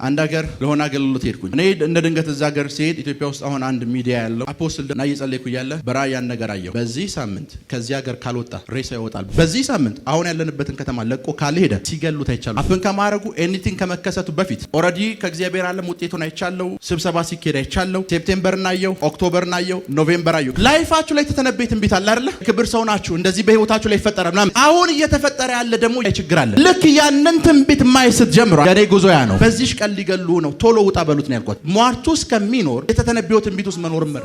አንድ ሀገር ለሆነ አገልግሎት ሄድኩኝ። እኔ እንደ ድንገት እዛ ሀገር ሲሄድ ኢትዮጵያ ውስጥ አሁን አንድ ሚዲያ ያለው አፖስትል እና እየጸለይኩ ያለ በራእይ ያን ነገር አየሁ። በዚህ ሳምንት ከዚህ ሀገር ካልወጣ ሬሳ ይወጣል። በዚህ ሳምንት አሁን ያለንበትን ከተማ ለቆ ካልሄደ ሲገሉት አይቻሉ። አፍን ከማረጉ ኤኒቲንግ ከመከሰቱ በፊት ኦልሬዲ ከእግዚአብሔር ዓለም ውጤቱን አይቻለው። ስብሰባ ሲኬድ አይቻለው። ሴፕቴምበርን አየሁ፣ ኦክቶበርን አየሁ፣ ኖቬምበር አየሁ። ላይፋችሁ ላይ ተተነበየ ትንቢት አለ አይደል? ክብር ሰው ናችሁ፣ እንደዚህ በህይወታችሁ ላይ ይፈጠራል ምናምን። አሁን እየተፈጠረ ያለ ደግሞ ችግር አለ። ልክ ያንን ትንቢት ማይስት ጀምሮ የኔ ጉዞ ያ ነው። በዚህ ሊገሉ ነው ቶሎ ውጣ በሉት ነው ያልኳት። ሟርቱ እስከሚኖር የተተነበየው ትንቢት ውስጥ መኖር መረ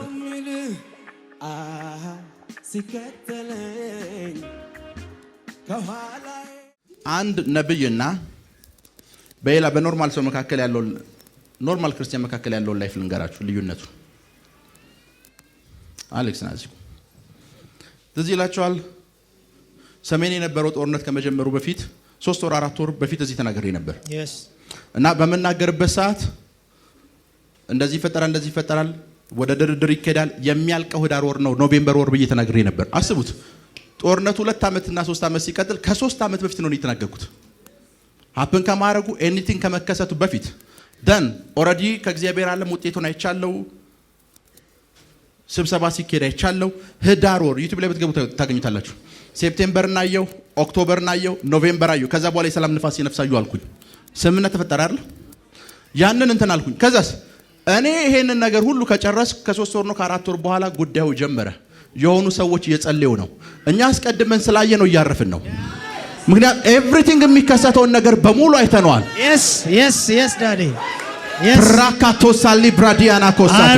አንድ ነብይና በሌላ በኖርማል ሰው መካከል ያለው ኖርማል ክርስቲያን መካከል ያለው ላይፍ ልንገራችሁ ልዩነቱ። አሌክስ ናዚኩ ትዝ ይላችኋል። ሰሜን የነበረው ጦርነት ከመጀመሩ በፊት 3 ወር 4 ወር በፊት እዚህ ተናግሬ ነበር። እና በመናገርበት ሰዓት እንደዚህ ይፈጠራል ወደ ድርድር ይኬዳል። የሚያልቀው ህዳር ወር ነው ኖቬምበር ወር ብዬ ተናግሬ ነበር። አስቡት ጦርነቱ 2 ዓመት እና 3 ዓመት ሲቀጥል ከ3 ዓመት በፊት ነው የተናገርኩት። ሀፕን ከማረጉ ኤኒቲንግ ከመከሰቱ በፊት ደን ኦልሬዲ ከእግዚአብሔር ዓለም ውጤቱን አይቻለው። ስብሰባ ሲኬድ አይቻለው። ህዳር ወር ዩቲዩብ ላይ ብትገቡ ታገኙታላችሁ። ሴፕቴምበርን አየሁ፣ ኦክቶበርን አየሁ፣ ኖቬምበር አየሁ። ከዛ በኋላ የሰላም ንፋስ ይነፍሳዩ አልኩኝ። ስምምነት ተፈጠረ አይደል? ያንን እንትን አልኩኝ። ከዛስ እኔ ይሄንን ነገር ሁሉ ከጨረስኩ ከ3 ወር ነው ከ4 ወር በኋላ ጉዳዩ ጀመረ። የሆኑ ሰዎች እየጸለዩ ነው። እኛ አስቀድመን ስላየ ነው እያረፍን ነው። ምክንያቱም ኤቭሪቲንግ የሚከሰተውን ነገር በሙሉ አይተነዋል። yes daddy ራካቶሳሊ ብራዲያና ኮሳቴ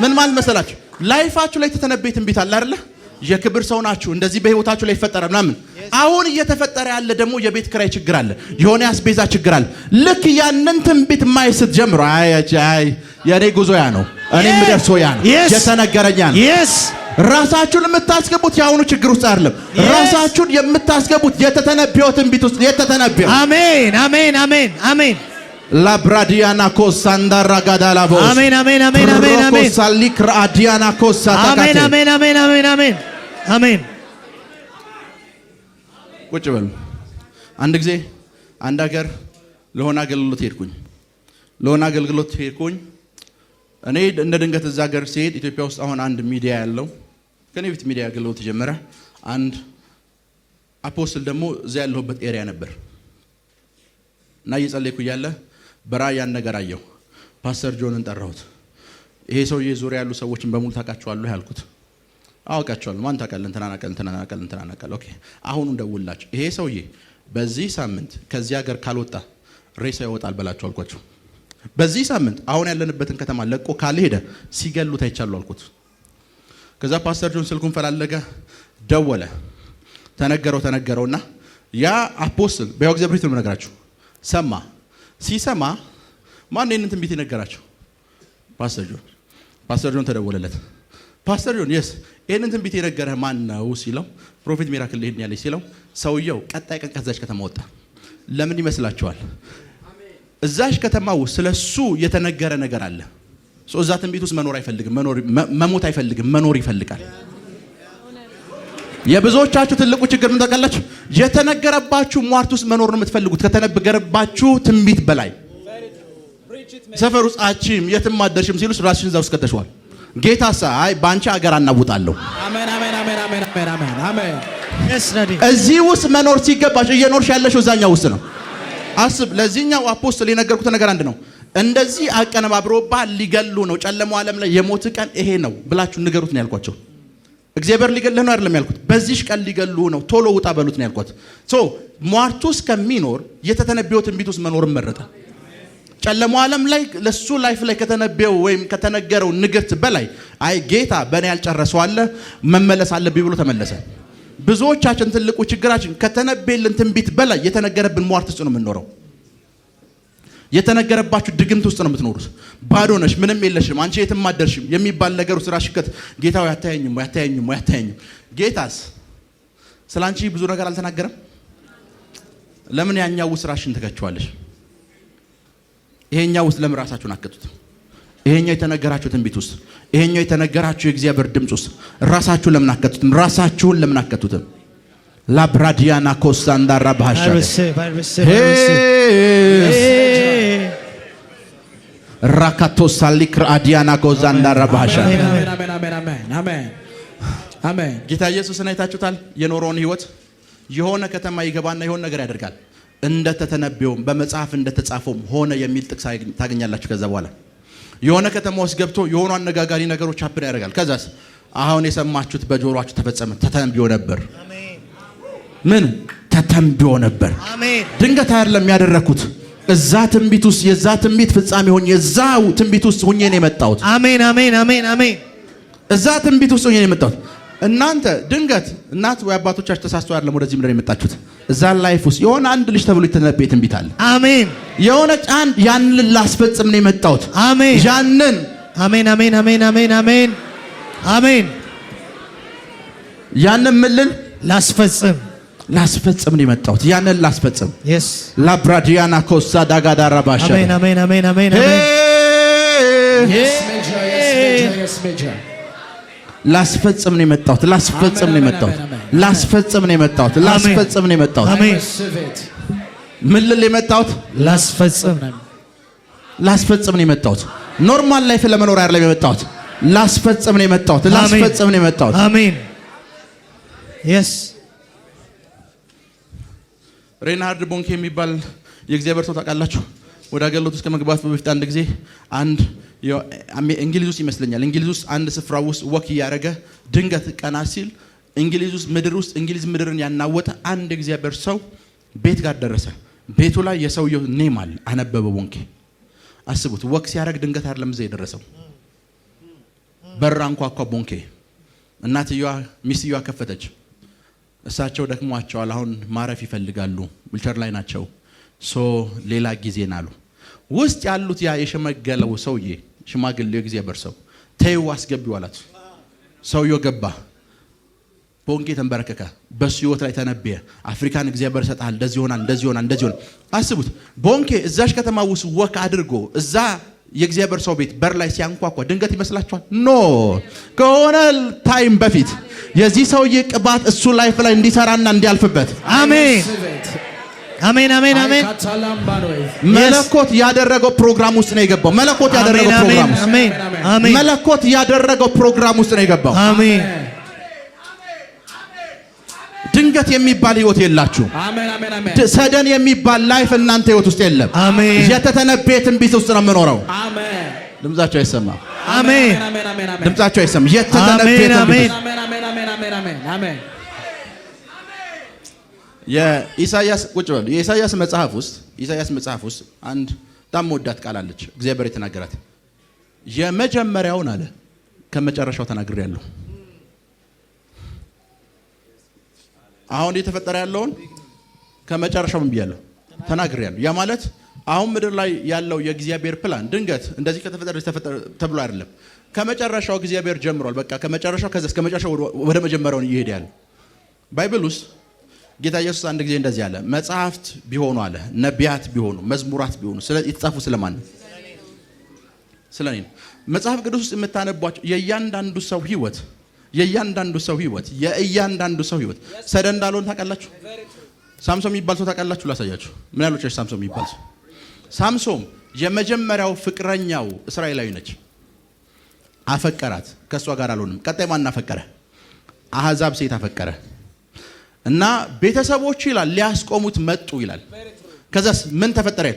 ምን ማለት መሰላችሁ? ላይፋችሁ ላይ ተተነበየ ትንቢት አለ አይደል? የክብር ሰው ናችሁ፣ እንደዚህ በህይወታችሁ ላይ ይፈጠራል ምናምን። አሁን እየተፈጠረ ያለ ደግሞ የቤት ኪራይ ችግር አለ፣ የሆነ ያስቤዛ ችግር አለ። ልክ ያንን ትንቢት ማይስት ጀምሮ አይ የኔ ጉዞ ያ ነው፣ እኔም ደርሶ ያ ነው የተነገረኛ ነው። ራሳችሁን የምታስገቡት ያሁኑ ችግር ውስጥ አይደለም። ራሳችሁን የምታስገቡት የተተነበየው ትንቢት ውስጥ የተተነበየው። አሜን አሜን አሜን አሜን ላብራዲያና ኮሳንዳራ ጋዳላቦ አሜን አሜን አሜን አሜን አሜን ኮሳሊክ ራዲያና ኮሳታካቴ አሜን አሜን አሜን አሜን አሜን አሜን። ቁጭ በሉ። አንድ ጊዜ አንድ ሀገር ለሆነ አገልግሎት ሄድኩኝ። እኔ እንደ ድንገት እዛ ሀገር ሲሄድ ኢትዮጵያ ውስጥ አሁን አንድ ሚዲያ ያለው ከኔ ፊት ሚዲያ አገልግሎት ጀመረ። አንድ አፖስትል ደግሞ እዛ ያለሁበት ኤሪያ ነበር እና እየጸለይኩ ያለ በራእይ ያን ነገር አየሁ። ፓስተር ጆንን ጠራሁት። ይሄ ሰውዬ ዙሪያ ያሉ ሰዎችን በሙሉ ታውቃቸዋለህ ያልኩት። አውቃቸዋለሁ። ማን ታውቃለህ? እንትና ኦኬ አሁን እንደውላችሁ ይሄ ሰውዬ በዚህ ሳምንት ከዚህ ሀገር ካልወጣ ሬሳ ይወጣል በላችሁ አልኳቸው። በዚህ ሳምንት አሁን ያለንበትን ከተማ ለቆ ካልሄደ ሲገሉት አይቻሉ አልኩት። ከዛ ፓስተር ጆን ስልኩን ፈላለገ፣ ደወለ፣ ተነገረውና ያ አፖስትል በያው እግዚአብሔር ነው ነገራችሁ ሰማ። ሲሰማ ማን ይሄንን ትንቢት ይነገራቸው? ፓስተር ጆን ተደወለለት። ፓስተር ጆን ይሄንን ትንቢት የነገረህ ማን ነው ሲለው ፕሮፌት ሚራክል ይሄን ያለኝ ሲለው ሰውየው ቀጣይ ቀን ከዛች ከተማ ወጣ። ለምን ይመስላችኋል? እዛች ከተማ ውስጥ ስለሱ የተነገረ ነገር አለ። እዛ ትንቢት ውስጥ መኖር አይፈልግም፣ መሞት አይፈልግም፣ መኖር ይፈልጋል። የብዙዎቻችሁ ትልቁ ችግር ምን ታውቃላችሁ? የተነገረባችሁ ሟርት ውስጥ መኖር ነው የምትፈልጉት ከተነገረባችሁ ትንቢት በላይ። ሰፈር ውስጥ አቺም የትም አደርሽም ሲሉ ራስሽን እዛው እስከተሽዋል። ጌታሳ አይ ባንቺ ሀገር አናውጣለሁ። አሜን አሜን አሜን አሜን አሜን አሜን። እዚህ ውስጥ መኖር ሲገባሽ እየኖርሽ ያለሽው እዛኛው ውስጥ ነው። አስብ። ለዚህኛው አፖስትል የነገርኩት ነገር አንድ ነው። እንደዚህ አቀነባብሮባ ሊገሉ ነው፣ ጨለማው ዓለም ላይ የሞት ቀን ይሄ ነው ብላችሁ ንገሩት ነው ያልኳቸው። እግዚአብሔር ሊገልህ ነው አይደለም ያልኩት። በዚህ ቀን ሊገሉ ነው ቶሎ ውጣ በሉት ነው ያልኳት። ሟርቱ እስከሚኖር የተተነበየው ትንቢት ውስጥ መኖር መረጠ። ጨለማው ዓለም ላይ ለሱ ላይፍ ላይ ከተነበየው ወይም ከተነገረው ንግርት በላይ አይ ጌታ በእኔ ያልጨረሰው አለ መመለስ አለብኝ ብሎ ተመለሰ። ብዙዎቻችን ትልቁ ችግራችን ከተነበየልን ትንቢት በላይ የተነገረብን ሟርት ውስጥ ነው የምንኖረው። የተነገረባችሁ ድግምት ውስጥ ነው የምትኖሩት። ባዶ ነሽ፣ ምንም የለሽም፣ አንቺ የትም አደርሽም የሚባል ነገር ውስጥ ራሽከት ጌታው ያታየኝም። ጌታስ ስላንቺ ብዙ ነገር አልተናገረም? ለምን ያኛው ውስጥ ራሽን ተከቻለሽ? ይሄኛው ውስጥ ለምን ራሳችሁን አከቱት? ይሄኛው የተነገራችሁ ትንቢት ውስጥ፣ ይሄኛው የተነገራችሁ የእግዚአብሔር ድምጽ ውስጥ ራሳችሁን ለምን አከቱትም? La bradiana costanda rabasha. I receive. ራካቶ ሳሊክ ራዲያና ጎዛንዳ ረባሻ አሜን። ጌታ ኢየሱስን አይታችሁታል? የኖረውን ህይወት የሆነ ከተማ ይገባና የሆነ ነገር ያደርጋል። እንደተተነበየውም በመጽሐፍ እንደተጻፈውም ሆነ የሚል ጥቅስ ታገኛላችሁ። ከዛ በኋላ የሆነ ከተማ ውስጥ ገብቶ የሆኑ አነጋጋሪ ነገሮች ሀፕን ያደርጋል። ከዛስ አሁን የሰማችሁት በጆሮአችሁ ተፈጸመ። ተተንብዮ ነበር። ምን ተተንብዮ ነበር? ድንገት አይደለም ያደረኩት። እዛ ትንቢት ውስጥ የዛ ትንቢት ፍጻሜ ሆኜ የዛው ትንቢት ውስጥ ሆኜ ነው የመጣሁት። አሜን አሜን አሜን አሜን። እዛ ትንቢት ውስጥ ሆኜ ነው የመጣሁት። እናንተ ድንገት እናት ወይ አባቶቻችሁ ተሳስተው አይደለም ወደዚህ ምድር የመጣችሁት። እዛ ላይፍ ውስጥ የሆነ አንድ ልጅ ተብሎ የተነበየ ትንቢት አለ። አሜን። የሆነ ጫን ያንን ላስፈጽም ነው የመጣሁት። አሜን። ያንን አሜን አሜን አሜን አሜን አሜን አሜን። ያንን ምልል ላስፈጽም ነው የመጣሁት። ያንን ላስፈጽም yes ላብራዲያና ኮሳ ዳጋዳ ረባሻ አሜን አሜን አሜን አሜን አሜን ላስፈጽም ነው የመጣሁት። ላስፈጽም ነው የመጣሁት። ላስፈጽም ነው የመጣሁት። ላስፈጽም ነው የመጣሁት። አሜን። ምን ልል የመጣሁት? ላስፈጽም ነው የመጣሁት። ኖርማል ላይፍ ለመኖር አይደለም የመጣሁት። ላስፈጽም ነው የመጣሁት። ላስፈጽም ነው የመጣሁት። አሜን yes ሬንሃርድ ቦንኬ የሚባል የእግዚአብሔር ሰው ታውቃላችሁ? ወደ አገሎት ውስጥ ከመግባቱ በፊት አንድ ጊዜ አንድ እንግሊዝ ውስጥ ይመስለኛል እንግሊዝ ውስጥ አንድ ስፍራ ውስጥ ወክ እያደረገ ድንገት ቀና ሲል እንግሊዝ ውስጥ እንግሊዝ ምድርን ያናወጠ አንድ እግዚአብሔር ሰው ቤት ጋር ደረሰ። ቤቱ ላይ የሰውየው ኔም አለ። አነበበ ቦንኬ። አስቡት፣ ወክ ሲያደርግ ድንገት አይደለም እዛ የደረሰው። በራ አንኳኳ ቦንኬ። እናትየዋ ሚስትየዋ ከፈተች። እሳቸው ደክሟቸዋል፣ አሁን ማረፍ ይፈልጋሉ፣ ዊልቸር ላይ ናቸው። ሌላ ጊዜ ናሉ። ውስጥ ያሉት ያ የሸመገለው ሰውዬ ሽማግሌው የእግዚአብሔር ሰው ተይው አስገቢው አላት። ሰውየው ገባ። ቦንኬ ተንበረከከ። በሱ ህይወት ላይ ተነበየ። አፍሪካን እግዚአብሔር ሰጣል፣ እንደዚህ ይሆናል፣ እንደዚህ ይሆናል፣ እንደዚህ ይሆናል። አስቡት፣ ቦንኬ እዛሽ ከተማ ውስጥ ወክ አድርጎ እዛ የእግዚአብሔር ሰው ቤት በር ላይ ሲያንኳኳ ድንገት ይመስላችኋል? ኖ፣ ከሆነ ታይም በፊት የዚህ ሰውዬ ቅባት እሱ ላይፍ ላይ እንዲሰራና እንዲያልፍበት አሜን አሜን አሜን አሜን። መለኮት ያደረገው ፕሮግራም ውስጥ ነው የገባው። መለኮት ያደረገው ፕሮግራም ውስጥ አሜን አሜን። መለኮት ያደረገው ፕሮግራም ውስጥ ነው የገባው። አሜን። ድንገት የሚባል ህይወት የላችሁ። ሰደን የሚባል ላይፍ እናንተ ህይወት ውስጥ የለም። አሜን። የተተነበየ ትንቢት ውስጥ ነው የምኖረው። አሜን። ድምጻቸው አይሰማም። አሜን። ድምጻቸው አይሰማም። የተተነበየ ትንቢት አሜን። የኢሳይያስ ቁጭ በሉ። የኢሳይያስ መጽሐፍ ውስጥ አንድ በጣም ወዳት ቃል አለች። እግዚአብሔር የተናገራት የመጀመሪያውን አለ ከመጨረሻው ተናግሬያለሁ። አሁን እየተፈጠረ ያለውን ከመጨረሻው ምን ብያለሁ? ተናግሬያለሁ። ያ ማለት አሁን ምድር ላይ ያለው የእግዚአብሔር ፕላን ድንገት እንደዚህ ከተፈጠረ ተብሎ አይደለም። ከመጨረሻው እግዚአብሔር ጀምሯል። በቃ ከመጨረሻው ከዛ እስከ መጨረሻው ወደ መጀመሪያው ይሄድ ያለ ባይብል ውስጥ ጌታ ኢየሱስ አንድ ጊዜ እንደዚህ አለ። መጽሐፍት ቢሆኑ አለ፣ ነቢያት ቢሆኑ፣ መዝሙራት ቢሆኑ የተጻፉ ስለማን ነው? ስለኔ ነው። መጽሐፍ ቅዱስ ውስጥ የምታነቧቸው የእያንዳንዱ ሰው ህይወት ሰደን እንዳልሆነ ታውቃላችሁ? ሳምሶን የሚባል ሰው ታውቃላችሁ? ላሳያችሁ። ምን ያሉት ሳምሶን የሚባል ሰው? ሳምሶን የመጀመሪያው ፍቅረኛው እስራኤላዊ ነች። አፈቀራት። ከሷ ጋር አልሆነም። ቀጣይ ማን አፈቀረ? አህዛብ ሴት አፈቀረ። እና ቤተሰቦቹ ይላል ሊያስቆሙት መጡ ይላል። ከዛስ ምን ተፈጠረ?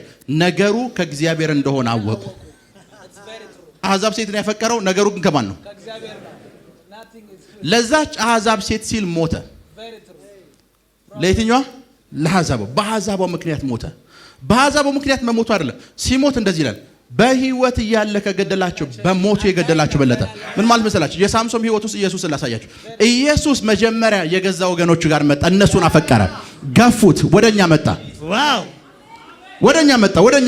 ነገሩ ከእግዚአብሔር እንደሆነ አወቁ። አህዛብ ሴት ነው ያፈቀረው። ነገሩ ግን ከማን ነው? ለዛች አህዛብ ሴት ሲል ሞተ። ለየትኛዋ? ለአህዛቧ። በአህዛቧ ምክንያት ሞተ። በአህዛቧ ምክንያት መሞቱ አይደለም። ሲሞት እንደዚህ ይላል፣ በህይወት እያለ ከገደላቸው በሞቱ የገደላቸው በለጠ። ምን ማለት መሰላችሁ? የሳምሶን ህይወት ውስጥ ኢየሱስን ላሳያችሁ። ኢየሱስ መጀመሪያ የገዛ ወገኖቹ ጋር መጣ። እነሱን አፈቀረ። ገፉት። ወደኛ መጣ። ዋው! ወደኛ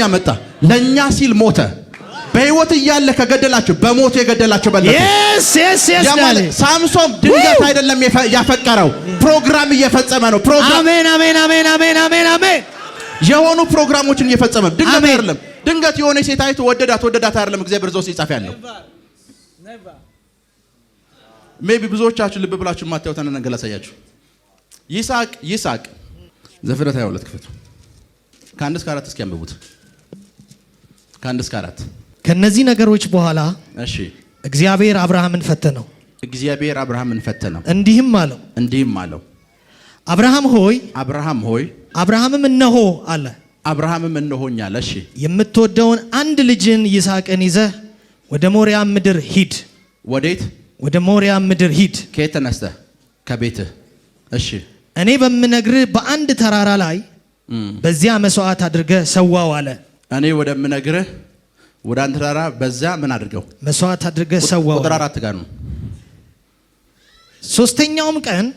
መጣ። ለኛ ሲል ሞተ። በህይወት እያለ ከገደላቸው በሞቱ የገደላቸው በለጠ። ሳምሶን ድንገት አይደለም ያፈቀረው፣ ፕሮግራም እየፈጸመ ነው። አሜን አሜን አሜን አሜን አሜን አሜን። የሆኑ ፕሮግራሞችን እየፈጸመ ድንገት አይደለም። ድንገት የሆነ ሴት አይቶ ወደዳት አይደለም እግዚአብሔር ዘው ሲጻፍ ያለው። ሜቢ ብዙዎቻችሁ ልብ ብላችሁ ማታዩት ነገር ላሳያችሁ። ይስሐቅ ዘፍጥረት 22 ክፈቱ። ከ1 እስከ 4 እስኪ አንብቡት። ከ1 እስከ 4 ከነዚህ ነገሮች በኋላ እሺ እግዚአብሔር አብርሃምን ፈተነው። እግዚአብሔር አብርሃምን ፈተነው እንዲህም አለው አብርሃም ሆይ አብርሃምም እነሆ አለ። አብርሃምም እነሆኝ አለ። እሺ የምትወደውን አንድ ልጅን ይስሐቅን ይዘህ ወደ ሞሪያ ምድር ሂድ። ወዴት? ወደ ሞሪያ ምድር ሂድ። ከየት ተነስተህ? ከቤትህ። እሺ እኔ በምነግርህ በአንድ ተራራ ላይ በዚያ መስዋዕት አድርገህ ሰዋው አለ። እኔ ወደምነግርህ ወደ አንድ ተራራ በዚያ ምን አድርገው? መስዋዕት አድርገህ ሰዋው። ቁጥር 4 ጋር ነው።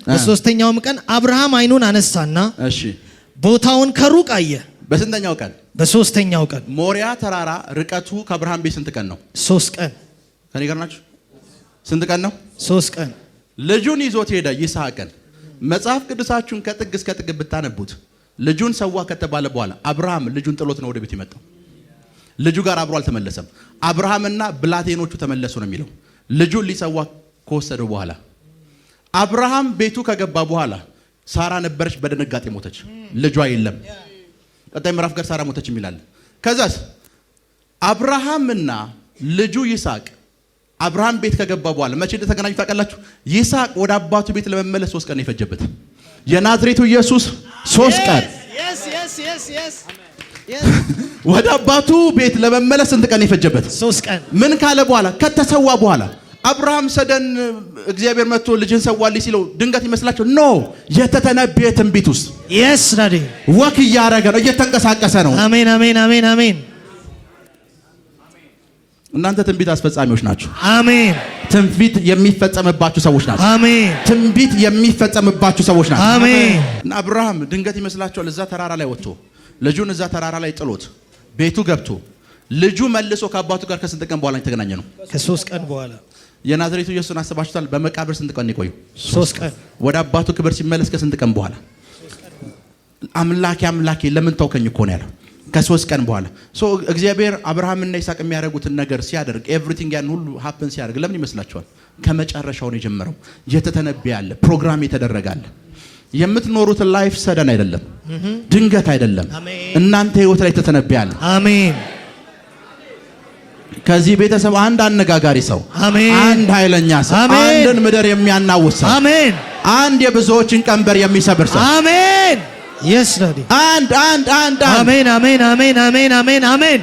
በሶስተኛውም ቀን አብርሃም አይኑን አነሳና እሺ ቦታውን ከሩቅ አየ። በስንተኛው ቀን? በሶስተኛው ቀን። ሞሪያ ተራራ ርቀቱ ከአብርሃም ቤት ስንት ቀን ነው? 3 ቀን። ከኔ ጋር ናችሁ? ስንት ቀን ነው? 3 ቀን። ልጁን ይዞት ሄደ ይስሐቅን። መጽሐፍ ቅዱሳችሁን ከጥግ እስከ ጥግ ብታነቡት ልጁን ሰዋ ከተባለ በኋላ አብርሃም ልጁን ጥሎት ነው ወደ ቤት የመጣው። ልጁ ጋር አብሮ አልተመለሰም። አብርሃምና ብላቴኖቹ ተመለሱ ነው የሚለው። ልጁን ሊሰዋ ከወሰደው በኋላ አብርሃም ቤቱ ከገባ በኋላ ሳራ ነበረች፣ በድንጋጤ ሞተች። ልጇ የለም። ቀጣይ ምዕራፍ ጋር ሳራ ሞተች የሚላል። ከዛስ አብርሃምና ልጁ ይስሐቅ አብርሃም ቤት ከገባ በኋላ መቼ እንደተገናኙ ታውቃላችሁ? ይስሐቅ ወደ አባቱ ቤት ለመመለስ 3 ቀን የፈጀበት። የናዝሬቱ ኢየሱስ 3 ቀን ወደ አባቱ ቤት ለመመለስ ስንት ቀን የፈጀበት? 3 ቀን። ምን ካለ በኋላ? ከተሰዋ በኋላ አብርሃም ሰደን እግዚአብሔር መጥቶ ልጅን ሰዋልኝ ሲለው ድንገት ይመስላችሁ? ኖ፣ የተተነበየ ትንቢት ውስጥ ወክ እያደረገ ነው፣ እየተንቀሳቀሰ ነው። አሜን አሜን አሜን አሜን። እናንተ ትንቢት አስፈጻሚዎች ናችሁ። አሜን። ትንቢት የሚፈጸምባችሁ ሰዎች ናችሁ። አሜን። ትንቢት የሚፈጸምባችሁ ሰዎች ናችሁ። አሜን። እና አብርሃም ድንገት ይመስላችኋል እዛ ተራራ ላይ ወጥቶ ልጁን እዛ ተራራ ላይ ጥሎት ቤቱ ገብቶ ልጁ መልሶ ከአባቱ ጋር ከስንት ቀን በኋላ የተገናኘ ነው? ከ3 ቀን በኋላ። የናዝሬቱ ኢየሱስን አስባችሁታል? በመቃብር ስንት ቀን የቆዩ? 3 ቀን። ወደ አባቱ ክብር ሲመለስ ከስንት ቀን በኋላ? አምላኬ አምላኬ ለምን ተውከኝ እኮ ነው ያለው። ከ3 ቀን በኋላ እግዚአብሔር አብርሃምና ይስሐቅ የሚያደርጉትን ነገር ሲያደርግ ኤቭሪቲንግ ያን ሁሉ ሀፕን ሲያደርግ ለምን ይመስላችኋል? ከመጨረሻው ነው የጀመረው። የተተነበየ አለ፣ ፕሮግራም የተደረገ አለ። የምትኖሩት ላይፍ ሰደን አይደለም፣ ድንገት አይደለም። እናንተ ህይወት ላይ የተተነበየ አለ። አሜን። ከዚህ ቤተሰብ አንድ አነጋጋሪ ሰው፣ አንድ ኃይለኛ ሰው፣ አንድን ምድር የሚያናውስ ሰው፣ አንድ የብዙዎችን ቀንበር የሚሰብር ሰው። አሜን። Yes daddy. አንድ አሜን አሜን አሜን አሜን አሜን አሜን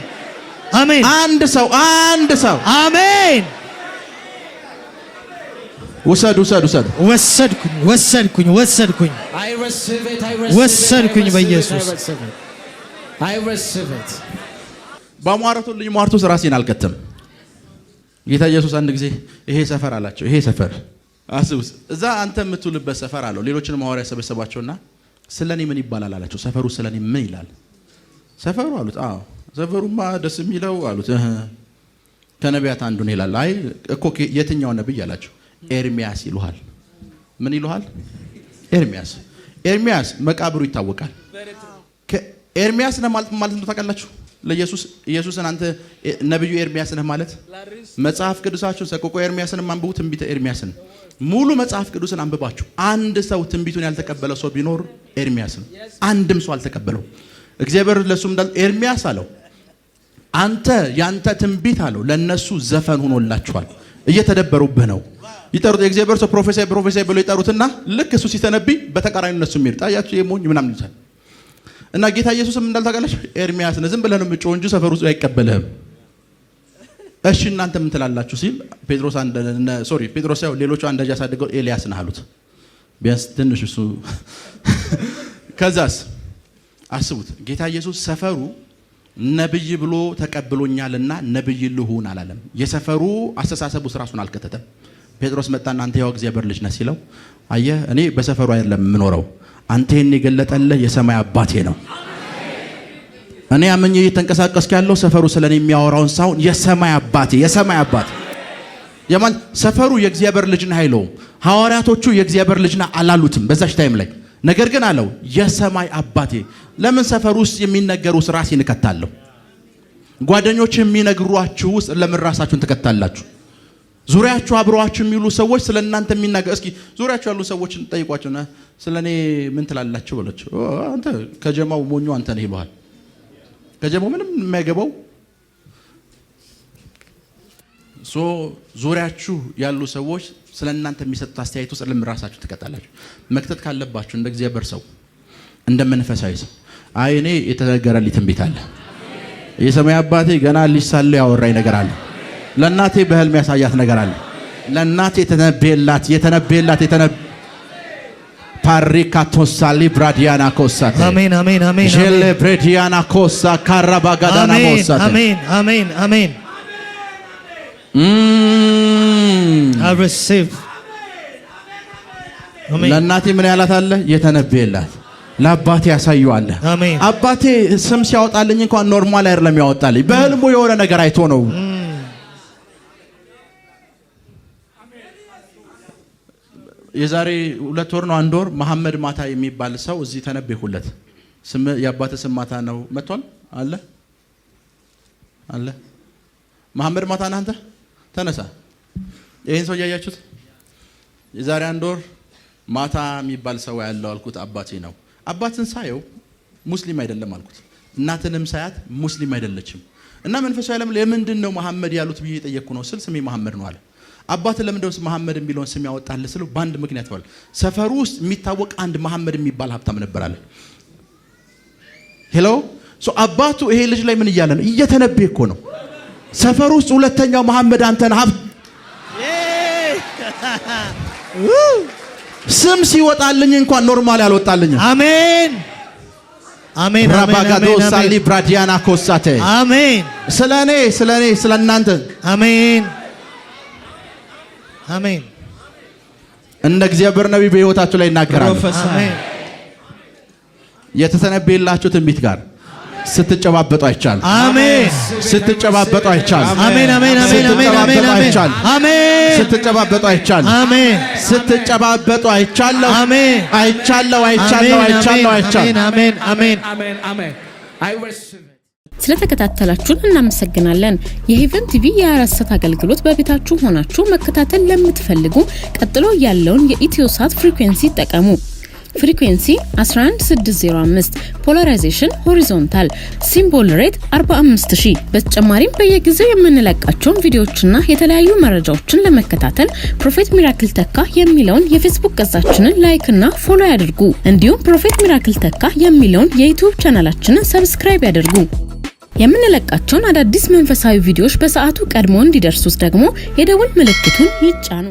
አሜን። አንድ ሰው አሜን። ውሰዱ። ወሰድኩኝ በኢየሱስ በሟርቱ ልጅ ሟርቱ ራሴን አልከተም። ጌታ ኢየሱስ አንድ ጊዜ ይሄ ሰፈር አላቸው። ይሄ ሰፈር አስቡስ፣ እዛ አንተ የምትውልበት ሰፈር አለው። ሌሎችን ሐዋርያ ሰበሰባቸውና ስለኔ ምን ይባላል አላቸው። ሰፈሩ ስለኔ ምን ይላል? ሰፈሩ አሉት። አዎ ሰፈሩማ ደስ የሚለው አሉት። ከነቢያት አንዱን ይላል። አይ እኮ የትኛው ነብይ አላቸው። ኤርሚያስ ይሉሃል። ምን ይሉሃል? ኤርሚያስ መቃብሩ ይታወቃል። ኤርሚያስ ነህ ማለት ነው። ታውቃላችሁ ለኢየሱስ ኢየሱስን አንተ ነብዩ ኤርሚያስ ነህ ማለት መጽሐፍ ቅዱሳችሁን ሰቆቆ ኤርሚያስን አንብቡ። ትንቢተ ኤርሚያስን ሙሉ መጽሐፍ ቅዱስን አንብባችሁ አንድ ሰው ትንቢቱን ያልተቀበለ ሰው ቢኖር ኤርሚያስ ነው። አንድም ሰው አልተቀበለው። እግዚአብሔር ለሱም እንዳል ኤርሚያስ አለው አንተ ያንተ ትንቢት አለው ለነሱ ዘፈን ሆኖላችኋል፣ እየተደበሩብህ ነው። ይጠሩት የእግዚአብሔር ሰው ፕሮፌሰር ብሎ ይጠሩትና ልክ እሱ ሲተነብይ በተቃራኒ እነሱ የሚሄድ ታያችሁ የሞኝ ምናምን ይላል። እና ጌታ ኢየሱስም እንዳልታውቃለሽ ኤርሚያስ ነው ዝም ብለህ ነው የምትጮህ እንጂ ሰፈሩ አይቀበልህም። እሺ እናንተ ምን ትላላችሁ ሲል ጴጥሮስ ያው ሌሎቹ አንደኛ ያሳደገው ኤልያስ ነህ አሉት። ቢያንስ ትንሽ እሱ ከዛስ አስቡት ጌታ ኢየሱስ ሰፈሩ ነብይ ብሎ ተቀብሎኛልና ነብይ ልሁን አላለም። የሰፈሩ አስተሳሰቡ ራሱን አልከተተም። ጴጥሮስ መጣና አንተ ያው እግዚአብሔር ልጅ ነህ ሲለው አየህ እኔ በሰፈሩ አይደለም የምኖረው፣ አንተ ይሄን የገለጠልህ የሰማይ አባቴ ነው። እኔ አመኘ እየተንቀሳቀስኩ ያለው ሰፈሩ ስለኔ የሚያወራውን ሳይሆን የሰማይ አባቴ የማን ሰፈሩ የእግዚአብሔር ልጅ ነህ አይለውም። ሐዋርያቶቹ የእግዚአብሔር ልጅ ነህ አላሉትም በዛች ታይም ላይ። ነገር ግን አለው የሰማይ አባቴ። ለምን ሰፈሩ ውስጥ የሚነገሩ ራሴን እከታለሁ? ጓደኞች የሚነግሯችሁ ውስጥ ለምን ራሳችሁን ትከታላችሁ? ዙሪያችሁ አብረዋችሁ የሚሉ ሰዎች ስለእናንተ የሚናገር እስኪ ዙሪያችሁ ያሉ ሰዎችን ጠይቋቸውና ስለኔ ምን ትላላችሁ በላቸው። አንተ ከጀማው ሞኙ አንተ ነህ ይሉሃል። ከጀማው ምንም የማይገባው ዙሪያችሁ ያሉ ሰዎች ስለእናንተ የሚሰጡት አስተያየት ውስጥ ለምን ራሳችሁ ትቀጣላችሁ? መክተት ካለባችሁ እንደ እግዚአብሔር ሰው እንደ መንፈሳዊ ሰው አይ እኔ የተነገረልኝ ትንቢት አለ። የሰማይ አባቴ ገና ልጅ ሳለሁ ያወራኝ ነገር አለ። ለእናቴ በህልም ያሳያት ነገር አለ። ለእናቴ የተነበየላት ፓሪካቶሳሊ ብራዲያና ኮሳተ አሜን አሜን አሜን ጀለ ብራዲያና ኮሳ ካራባጋዳና ኮሳተ አሜን አሜን አሜን I receive አሜን። ለእናቴ ምን ያላት አለ? የተነበየላት ለአባቴ ያሳየዋል። አሜን። አባቴ ስም ሲያወጣልኝ እንኳን ኖርማል አይደለም ያወጣልኝ፣ በህልሙ የሆነ ነገር አይቶ ነው። የዛሬ 2 ወር ነው 1 ወር መሐመድ ማታ የሚባል ሰው እዚህ ተነበየሁለት። ስም የአባቴ ስም ማታ ነው መጥቷል አለ መሐመድ ማታ ነህ አንተ ተነሳ። ይሄን ሰው ያያችሁት? የዛሬ 1 ወር ማታ የሚባል ሰው ያለው አልኩት አባቴ ነው። አባትን ሳየው ሙስሊም አይደለም አልኩት። እናትንም ሳያት ሙስሊም አይደለችም። እና መንፈሳዊ ዓለም ለምንድን ነው መሐመድ ያሉት ብዬ ጠየቅኩ ነው ስል ስሜ መሐመድ ነው አለ። አባት ለምንድነው መሐመድ የሚለውን ስም ያወጣልህ ስለው በአንድ ምክንያት ነው። ሰፈሩ ውስጥ የሚታወቅ አንድ መሐመድ የሚባል ሀብታም ነበር አለ። ሄሎ አባቱ ይሄ ልጅ ላይ ምን እያለ ነው? እየተነበየ እኮ ነው። ሰፈሩ ውስጥ ሁለተኛው መሐመድ አንተ ነህ። ስም ሲወጣልኝ እንኳን ኖርማል ያልወጣልኝ። አሜን አሜን ራባጋዶ ሳሊ ብራዲያና ኮሳቴ አሜን። ስለኔ ስለናንተ አሜን አሜን። እንደ እግዚአብሔር ነብይ በህይወታችሁ ላይ ይናገራል። አሜን። የተተነበየላችሁ ትንቢት ጋር ስትጨባበጡ አይቻል። አሜን። ስትጨባበጡ አይቻል። አሜን አሜን አሜን አሜን አሜን አሜን። ስትጨባበጡ አይቻል። አሜን። ስትጨባበጡ አይቻለሁ። አሜን። አይቻለሁ። አሜን አሜን አሜን አሜን። ስለተከታተላችሁን እናመሰግናለን። የሄቨን ቲቪ የ24 አገልግሎት በቤታችሁ ሆናችሁ መከታተል ለምትፈልጉ ቀጥሎ ያለውን የኢትዮሳት ፍሪኩዌንሲ ተጠቀሙ። ፍሪኩዌንሲ 11605 ፖላራይዜሽን ሆሪዞንታል ሲምቦል ሬት 45000። በተጨማሪም በየጊዜው የምንለቃቸውን ቪዲዮዎችና የተለያዩ መረጃዎችን ለመከታተል ፕሮፌት ሚራክል ተካ የሚለውን የፌስቡክ ገጻችንን ላይክ እና ፎሎ ያድርጉ። እንዲሁም ፕሮፌት ሚራክል ተካ የሚለውን የዩቲዩብ ቻናላችንን ሰብስክራይብ ያድርጉ። የምንለቃቸውን አዳዲስ መንፈሳዊ ቪዲዮዎች በሰዓቱ ቀድሞ እንዲደርሱት ደግሞ የደወል ምልክቱን ይጫኑ።